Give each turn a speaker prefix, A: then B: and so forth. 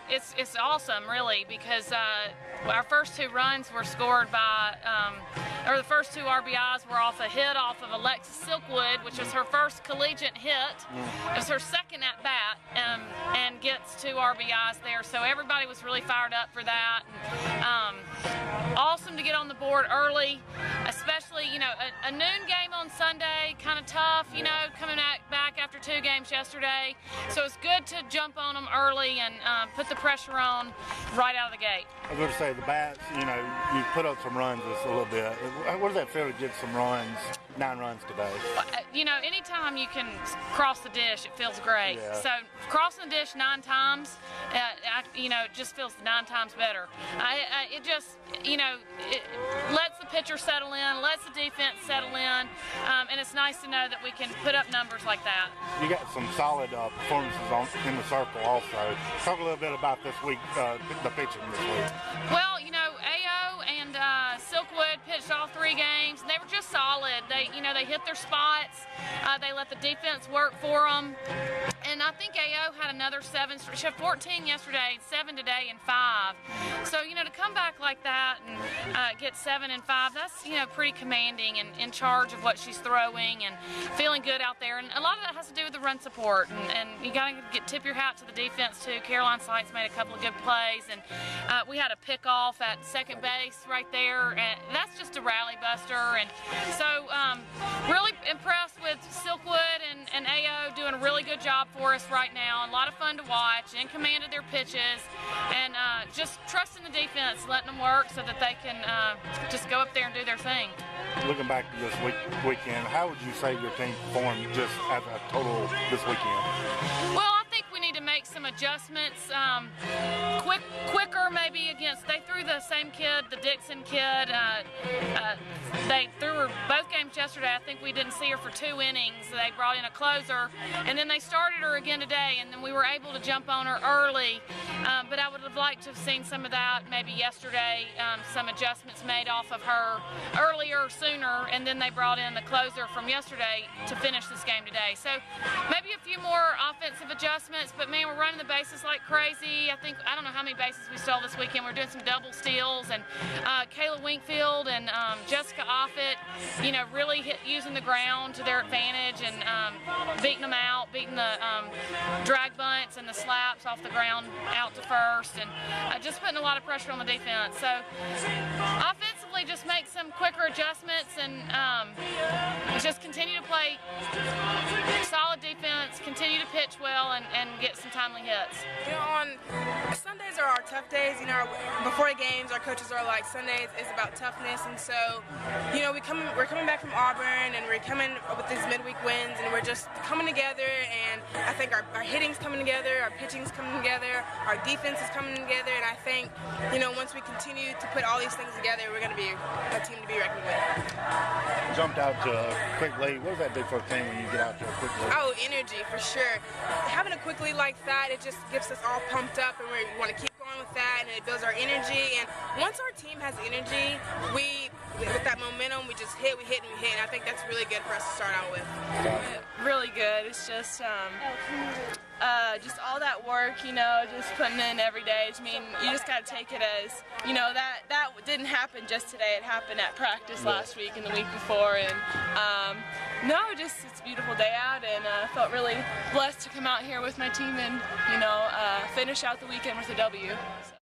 A: it's awesome, really, because our first 2 runs were scored by, or the first 2 RBIs were off a hit off of Alexis Silkwood, which was her first collegiate hit. It was her second at bat, and gets 2 RBIs there. So everybody was really fired up for that. And, awesome to get on the board early, especially, you know, a noon game on Sunday, kind of tough, you know, coming back after 2 games yesterday. So it's good to jump on them early and put the pressure on right out of the gate.
B: I was going to say, the bats, you know, you put up some runs just a little bit. What does that feel to get some runs, 9 runs today?
A: You know, anytime you can cross the dish, it feels great.
B: Yeah.
A: So crossing the dish 9 times, you know, it just feels 9 times better. It just, you know, it lets the pitcher settle in, lets the defense settle in, and it's nice to know that we can put up numbers like that.
B: You got some solid performances in the circle also. Talk a little bit about this week, the pitching this week.
A: Well, you know, AO and Silkwood pitched all 3 games, and they were just solid. They, you know, they hit their spots. They let the defense work for them. And I think AO had another 7. She had 14 yesterday, 7 today, and 5. So, you know, to come back like that and get 7 and 5, that's, you know, pretty commanding and in charge of what she's throwing and feeling good out there. And a lot of that has to do with the run support. And you got to tip your hat to the defense, too. Caroline Sykes made a couple of good plays. And we had a pick-off at second base right there. And that's just a rally buster. And so really impressed with Silkwood and AO doing a really good job for us right now. A lot of fun to watch, in command of their pitches, and just trusting the defense, letting them work so that they can just go up there and do their thing.
B: Looking back to this weekend, how would you say your team performed just as a total this weekend?
A: Well, I think we need to make some adjustments, quicker maybe against, they threw the same kid, the Dixon kid, they threw her both games yesterday. I think we didn't see her for 2 innings. They brought in a closer, and then they started her again today, and then we were able to jump on her early, but I would have liked to have seen some of that maybe yesterday, some adjustments made off of her earlier, sooner, and then they brought in the closer from yesterday to finish this game today. So maybe a few more offensive adjustments, but man, we're running the bases like crazy. I don't know how many bases we stole this weekend. We're doing some double steals, and Kayla Winkfield and Jessica Offit, you know, really using the ground to their advantage and beating them out, beating the drag bunts and the slaps off the ground out to first, and just putting a lot of pressure on the defense. So offensively, just make some quicker adjustments and just continue to play solid defense, continue to pitch well, and get some timely hits.
C: You know, on Sundays are our tough days. You know, before the games, our coaches are like, Sundays is about toughness, and so, you know, we're coming back from Auburn, and we're coming with these midweek wins, and we're just coming together, and I think our hitting's coming together, our pitching's coming together, our defense is coming together, and I think, you know, once we continue to put all these things together, we're going to be a team to be reckoned with.
B: Jumped out to a quick lead. What does that do for a team when you get out to a quick lead?
C: Oh, energy, for sure. Having a quick lead like that, it just gets us all pumped up, and we want to keep going with that, and it builds our energy. And once our team has energy, with that momentum, we just hit, and I think that's really good for us to start out with.
D: Really good. It's just all that work, you know, just putting in every day. I mean, you just got to take it as, you know, that didn't happen just today. It happened at practice last week and the week before, and no, just it's a beautiful day out, and I felt really blessed to come out here with my team and, you know, finish out the weekend with a W. So.